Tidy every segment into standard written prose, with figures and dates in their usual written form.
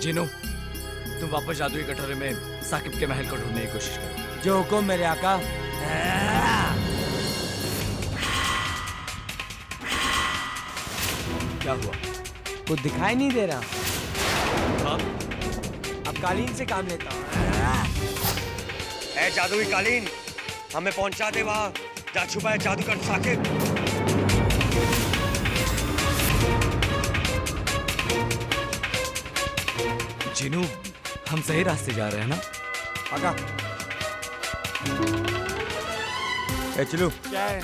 जिनू, तुम वापस जादुई कटोरे में साकिब के महल को ढूंढने की कोशिश करो। जो हुक्म मेरे आका। क्या हुआ? कुछ दिखाई नहीं दे रहा। अब कालीन से काम लेता हूँ। ए जादुई कालीन, हमें पहुंचा दे वहां जहाँ छुपा है जादूगर साकिब। जिनू, हम सही रास्ते जा रहे हैं ना? आका। ए चलो। क्या है?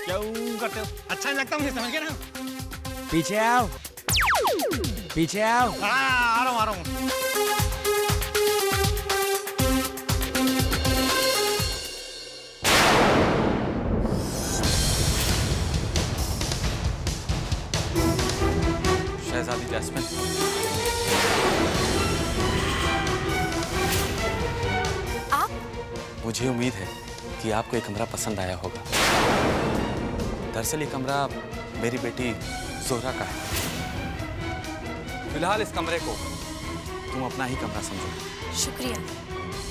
क्यों करते हो? अच्छा नहीं लगता मुझे, समझ गए ना? पीछे आओ, पीछे आओ। हाँ, आ रहा हूँ। शहजादी जैस्मिन, आप? मुझे उम्मीद है कि आपको ये कमरा पसंद आया होगा। दरअसल ये कमरा मेरी बेटी जोहरा का है। फिलहाल इस कमरे को तुम अपना ही कमरा समझो। शुक्रिया।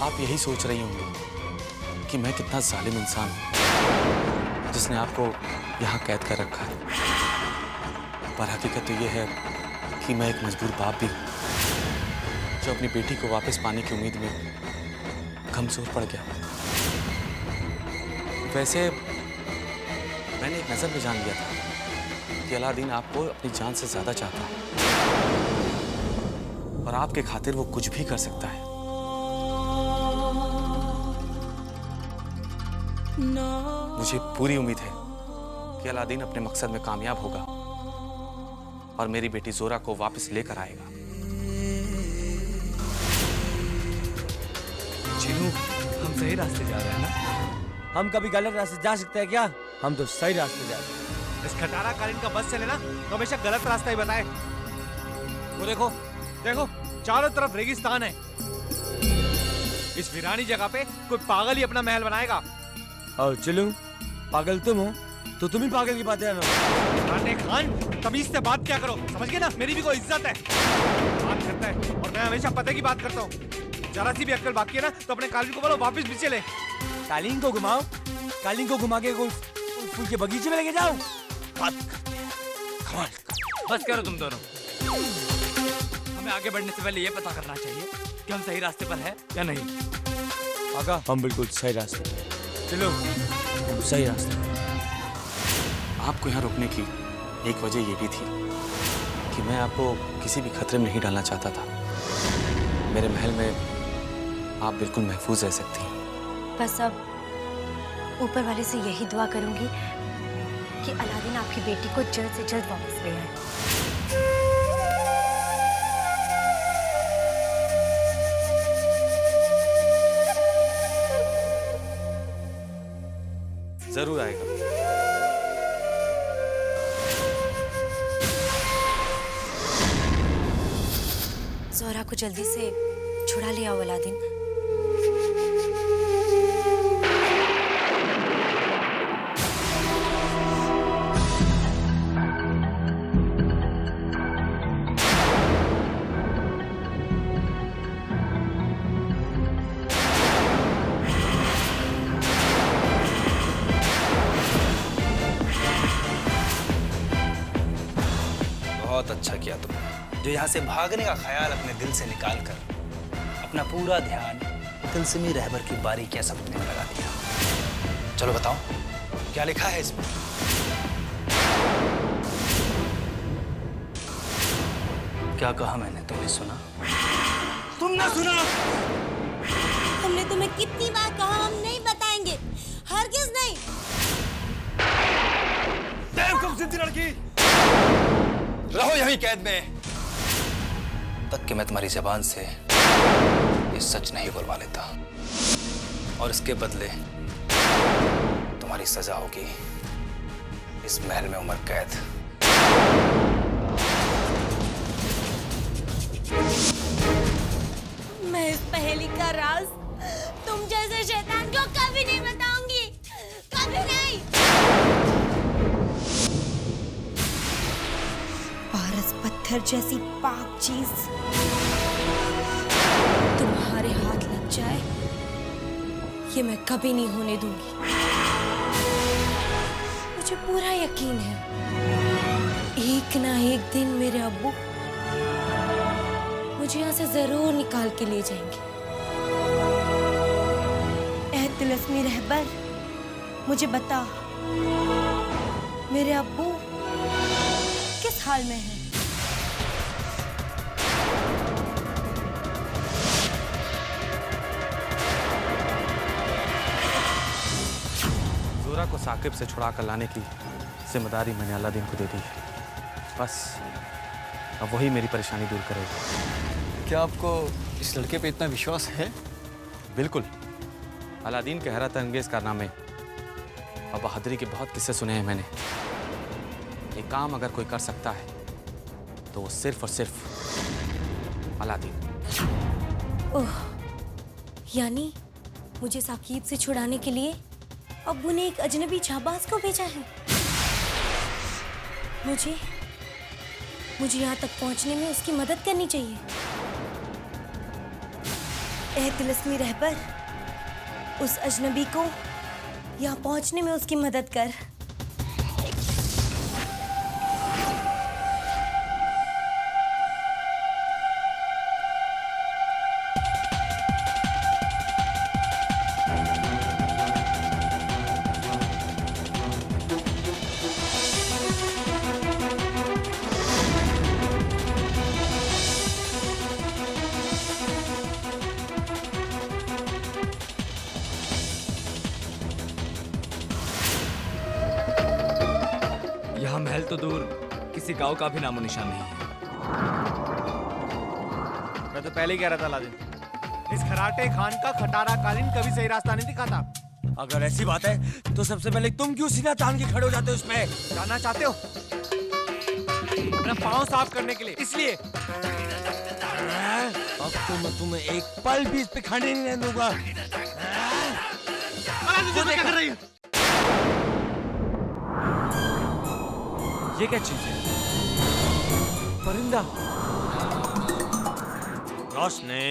आप यही सोच रही होंगी कि मैं कितना जालिम इंसान हूँ जिसने आपको यहाँ कैद कर रखा है। पर हकीकत तो ये है कि मैं एक मजबूर बाप भी हूँ जो अपनी बेटी को वापस पाने की उम्मीद में कमजोर पड़ गया। वैसे मैंने एक नजर में जान लिया था कि अलादीन आपको अपनी जान से ज्यादा चाहता है और आपके खातिर वो कुछ भी कर सकता है। मुझे पूरी उम्मीद है कि अलादीन अपने मकसद में कामयाब होगा और मेरी बेटी जोरा को वापस लेकर आएगा। जिनू, हम सही रास्ते जा रहे हैं ना? हम कभी गलत रास्ते जा सकते हैं क्या? हम तो सही रास्ते जा रहे हैं। इस खटारा कालीन का बस चले ना तो हमेशा गलत रास्ता ही बताए। वो देखो, देखो चारों तरफ रेगिस्तान है। इस वीरानी जगह पे कोई पागल ही अपना महल बनाएगा। और चलो, पागल तुम हो तो तुम ही पागल की बातें आना। खाने खान, तमीज से बात क्या करो, समझ गए ना? मेरी भी कोई इज्जत है। बात करता है और मैं हमेशा पते की बात करता हूँ। जरा सी भी अक्ल बाकी है ना तो अपने कालीन को बोलो वापस पीछे ले। कालीन को घुमाओ, कालीन को घुमा के कोई फूल के बगीचे में लेके जाओ। बात करते हैं। कमाल। बस करो तुम दोनों। हमें आगे बढ़ने से पहले ये पता करना चाहिए कि हम सही रास्ते पर हैं या नहीं। आका, हम बिल्कुल सही रास्ते पे। चलो, हम सही रास्ते पे। आपको यहाँ रुकने की एक वजह ये भी थी कि मैं आपको किसी भी खतरे में नहीं डालना चाहता था। मेरे महल में आप बिल्कुल महफूज रह सकती हैं। बस अब ऊपर वाले से यही दुआ करूंगी कि अलादीन आपकी बेटी को जल्द से जल्द वापस ले आए। जरूर आएगा। जोहरा को जल्दी से छुड़ा ले आओ अलादीन। बहुत अच्छा किया तुमने जो यहाँ से भागने का ख्याल अपने दिल से निकाल कर अपना पूरा ध्यान तिलस्मी रहबर की बारीकियां समझने में लगा दिया। चलो बताओ क्या लिखा है इसमें? क्या कहा मैंने, तुमने सुना? तुमने सुना? हमने तुम्हें कितनी बार कहा हम नहीं बताएंगे, हरगिज नहीं। बेवकूफ जिंदी लड़की, रहो यहीं कैद में तक कि मैं तुम्हारी जबान से ये सच नहीं बुलवा लेता और इसके बदले तुम्हारी सजा होगी इस महल में उम्र कैद। मैं इस पहेली का राज तुम जैसे शैतान को कभी नहीं बताऊंगी, कभी नहीं। पारस पत्थर पत्थर जैसी पाक चीज तुम्हारे हाथ लग जाए, ये मैं कभी नहीं होने दूंगी। मुझे पूरा यकीन है एक ना एक दिन मेरे अब्बू मुझे यहाँ से जरूर निकाल के ले जाएंगे। ऐ तिलस्मी रहबर, मुझे बता मेरे अब्बू किस हाल में हैं? जोरा को साकिब से छुड़ा कर लाने की जिम्मेदारी मैंने अलादीन को दे दी है। बस अब वही मेरी परेशानी दूर करेगा। क्या आपको इस लड़के पे इतना विश्वास है? बिल्कुल। अलादीन के हैरत अंगेज कारनामे और बहादुरी के बहुत किस्से सुने हैं मैंने। एक काम अगर कोई कर सकता है तो वो सिर्फ और सिर्फ अलादीन। ओह, यानी मुझे साकिब से छुड़ाने के लिए अब्बू ने एक अजनबी जाबाज को भेजा है। मुझे यहाँ तक पहुँचने में उसकी मदद करनी चाहिए। ऐ तिलस्मी रहबर, उस अजनबी को यहाँ पहुँचने में उसकी मदद कर। यहाँ महल तो दूर, किसी गांव का भी नामो निशान नहीं है। मैं तो पहले ही कह रहा था अलादीन, इस खराटे खान का खटारा कालीन कभी सही रास्ता नहीं दिखाता। अगर ऐसी बात है तो सबसे पहले तुम क्यों सीना तान के खड़े हो जाते हो उसमें? जाना चाहते हो अपना पाँव साफ करने के लिए, इसलिए अब तो मैं तुम्हें एक पल भी इस पे खड़े नहीं रहने दूंगा। क्या कर रही है? ये क्या चीज है? परिंदा। रोशनी।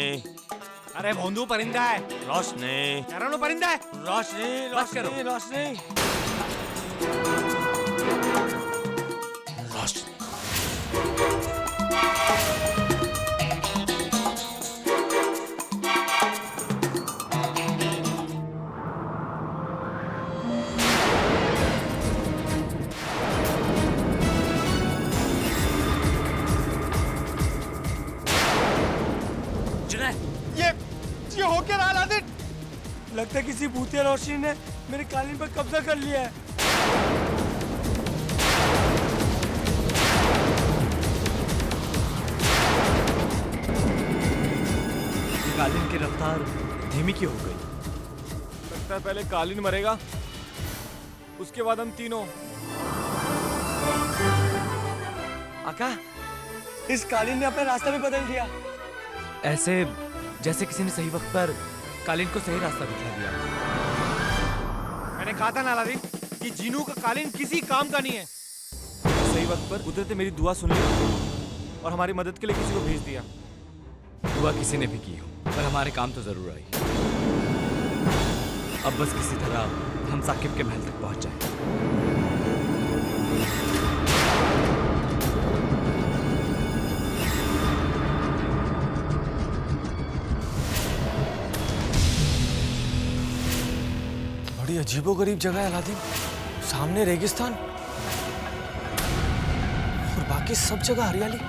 अरे भोंदू परिंदा है। रोशनी। कह रहा हूं ना परिंदा है। रोशनी। बस करो। रोशनी। ये हो क्या रहा अलादीन? लगता है किसी भूतिया रोशनी ने मेरे कालीन पर कब्जा कर लिया है। कालीन की रफ्तार धीमी क्यों हो गई? लगता है पहले कालीन मरेगा, उसके बाद हम तीनों। आका, इस कालीन ने अपना रास्ता भी बदल दिया। ऐसे जैसे किसी ने सही वक्त पर कालीन को सही रास्ता दिखा दिया। मैंने कहा था ना अलादीन कि जीनू का कालीन किसी काम का नहीं है। सही वक्त पर कुदरत ने मेरी दुआ सुन ली और हमारी मदद के लिए किसी को भेज दिया। दुआ किसी ने भी की हो, पर हमारे काम तो जरूर आई। अब बस किसी तरह हम साकिब के महल तक पहुंच जाएं। बड़ी अजीबोगरीब जगह है अलादीन। सामने रेगिस्तान और बाकी सब जगह हरियाली।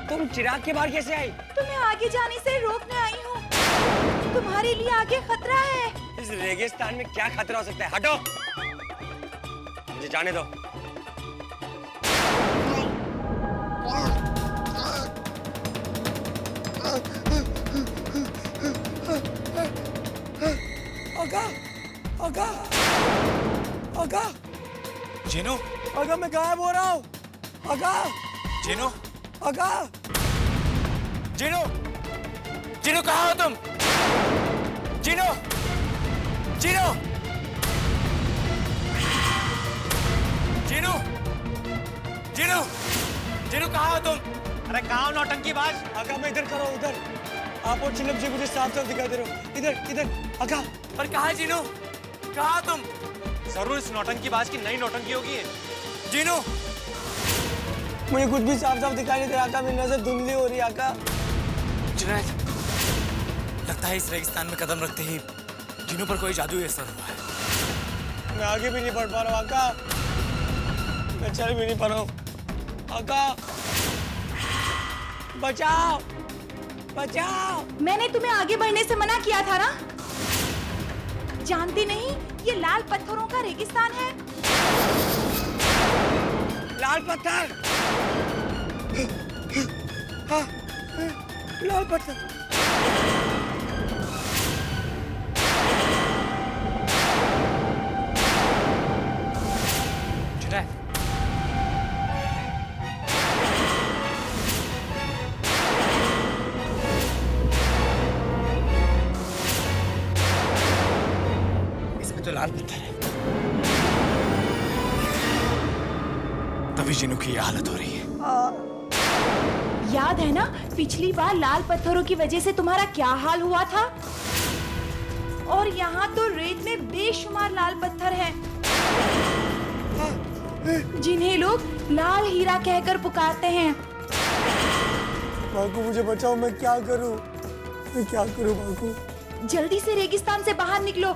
तुम चिराग के बाहर कैसे आई? तुम्हें आगे जाने से रोकने आई हूँ। तुम्हारे लिए आगे खतरा है। इस रेगिस्तान में क्या खतरा हो सकता है? हटो, मुझे जाने दो। आका, आका, आका, जीनू, आका मैं गायब हो रहा हूँ। आका, जीनू, आका, जीनू, जीनू कहाँ हो तुम? जीनू, जीनू, जीनू, जीनू, जीनू कहाँ हो तुम? अरे कहाँ हो नौटंकीबाज? आका मैं इधर खड़ा हूँ, इधर। आप और चिन्नप जी मुझे साफ साफ दिखाई दे रहे हो। इधर, इधर, आका। पर कहाँ है जीनू? कहाँ हो तुम? जरूर इस नौटंकीबाज की नई नौटंकी होगी ये। जीनू, मुझे कुछ भी साफ साफ दिखाई नहीं दे रहा आका, मेरी नजर धुंधली हो रही है आका। जुनैद, लगता है इस रेगिस्तान में कदम रखते ही जीनू पर कोई जादू असर हुआ है। मैं आगे भी नहीं बढ़ पा रहा हूँ आका, मैं चल भी नहीं पा रहा हूँ आका। बचाओ, बचाओ। मैंने तुम्हें आगे बढ़ने से मना किया था ना? जानती नहीं ये लाल पत्थरों का रेगिस्तान है। लाल पत्थर, हाँ, लाल पत्थर। जुनैद, इसमें तो लाल पत्थर है, तभी जीनू की ये हालत हो रही है। याद है ना पिछली बार लाल पत्थरों की वजह से तुम्हारा क्या हाल हुआ था? और यहाँ तो रेत में बेशुमार लाल पत्थर हैं, जिन्हें लोग लाल हीरा कहकर पुकारते हैं। बाकू मुझे बचाओ, मैं क्या करूं? मैं क्या करूं बाकू? जल्दी से रेगिस्तान से बाहर निकलो,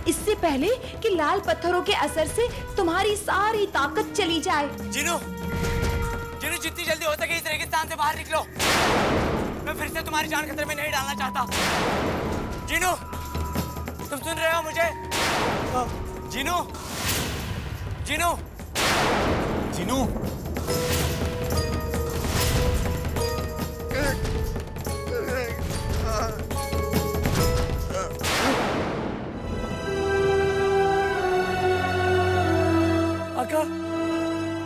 इससे पहले कि लाल पत्थरों के असर से तुम्हारी सारी ताकत चली जाए। जीनू, जीनू जितनी जल्दी हो सके इस रेगिस्तान से बाहर निकलो। मैं फिर से तुम्हारी जान खतरे में नहीं डालना चाहता। जीनू, तुम सुन रहे हो मुझे? जीनू, जीनू, जीनू, आका,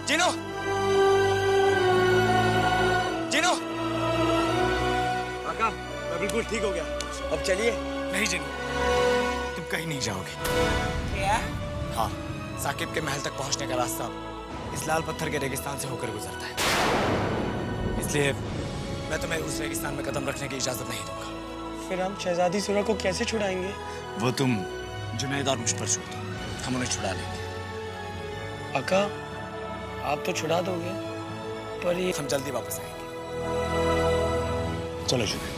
जीनू, जीनू, आका, मैं बिल्कुल ठीक हो गया। अब चलिए। नहीं जीनू, तुम कहीं नहीं जाओगे। क्या? हाँ, साकिब के महल तक पहुंचने का रास्ता इस लाल पत्थर के रेगिस्तान से होकर गुजरता है, इसलिए मैं तुम्हें उस रेगिस्तान में कदम रखने की इजाजत नहीं दूंगा। फिर हम शहजादी सुरा को कैसे छुड़ाएंगे? वो तुम जुनैद और मुझ पर छोड़ दो, हम उन्हें छुड़ा लेंगे। आका, आप तो छुड़ा दोगे, पर ये हम जल्दी वापस आएंगे। चलो जुनैद।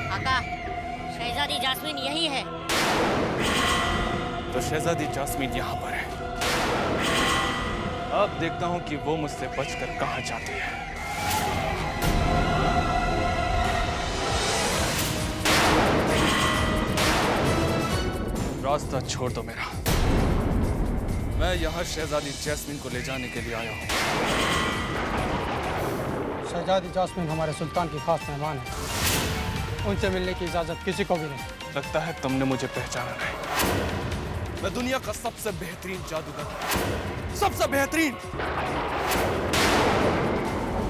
काका, शहजादी जास्मीन यही है। तो शहजादी जास्मीन यहाँ पर है। अब देखता हूँ कि वो मुझसे बचकर कहाँ जाती है। रास्ता छोड़ दो मेरा। मैं यहाँ शहजादी जैस्मीन को ले जाने के लिए आया हूँ। शहजादी जास्मीन हमारे सुल्तान की खास मेहमान है, उनसे मिलने की इजाजत किसी को भी नहीं। लगता है तुमने मुझे पहचाना नहीं। मैं दुनिया का सबसे बेहतरीन जादूगर, सबसे बेहतरीन,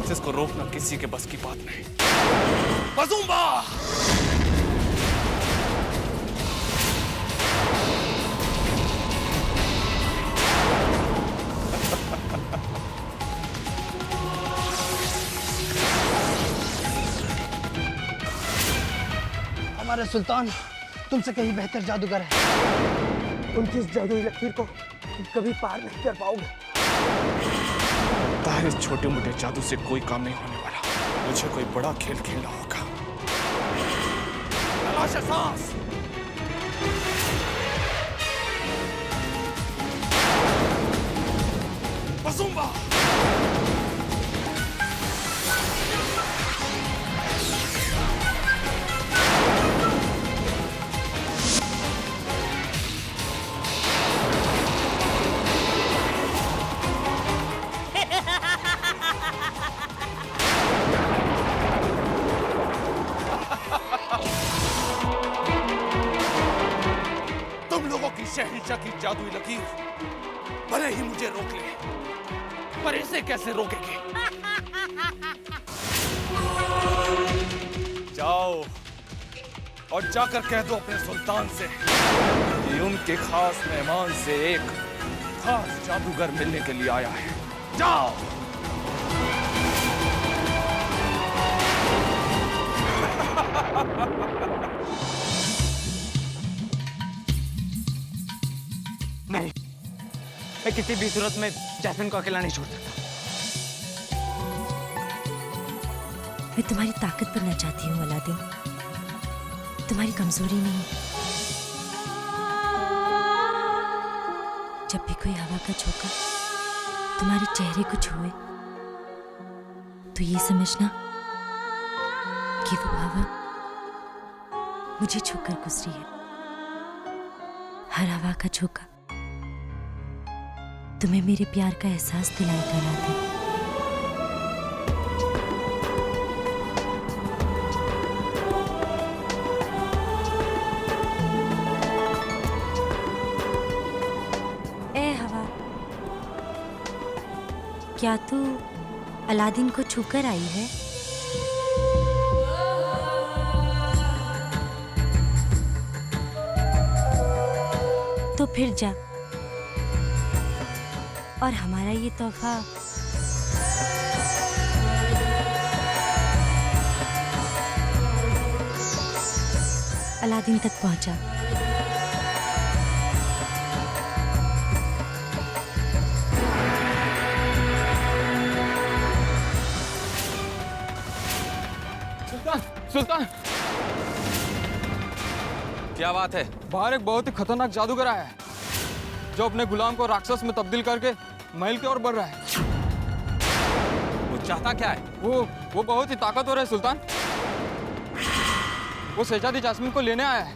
जिसको रोकना किसी के बस की बात नहीं। बजूंगा। हमारे सुल्तान तुमसे कहीं बेहतर जादूगर है, उनकी इस जादुई लकीर को तुम कभी पार नहीं कर पाओगे। तारे छोटे मोटे जादू से कोई काम नहीं होने वाला, मुझे कोई बड़ा खेल खेलना होगा। तलाश सांस। बजूंगा। तुम लोगों की शहंशाह की जादुई लकीर भले ही मुझे रोक ले, पर इसे कैसे रोकेंगे? जाओ और जाकर कह दो अपने सुल्तान से कि उनके खास मेहमान से एक खास जादूगर मिलने के लिए आया है। जाओ। नहीं, मैं किसी भी सूरत में जैस्मिन को अकेला नहीं छोड़ सकता। मैं तुम्हारी ताकत बनना चाहती हूँ अलादीन, तुम्हारी कमजोरी नहीं। जब भी कोई हवा का झोंका तुम्हारे चेहरे को छुए तो ये समझना कि वो हवा मुझे छूकर गुजरी है। हर हवा का झोंका तुम्हें मेरे प्यार का एहसास दिलाएगा अलादीन। क्या तू अलादीन को छूकर आई है? तो फिर जा और हमारा ये तोहफा अलादीन तक पहुंचा। सुल्तान, क्या बात है? बाहर एक बहुत ही खतरनाक जादूगर आया है जो अपने गुलाम को राक्षस में तब्दील करके महल की ओर बढ़ रहा है। वो चाहता क्या है? वो बहुत ही ताकतवर है सुल्तान। वो शहजादी जास्मीन को लेने आया है।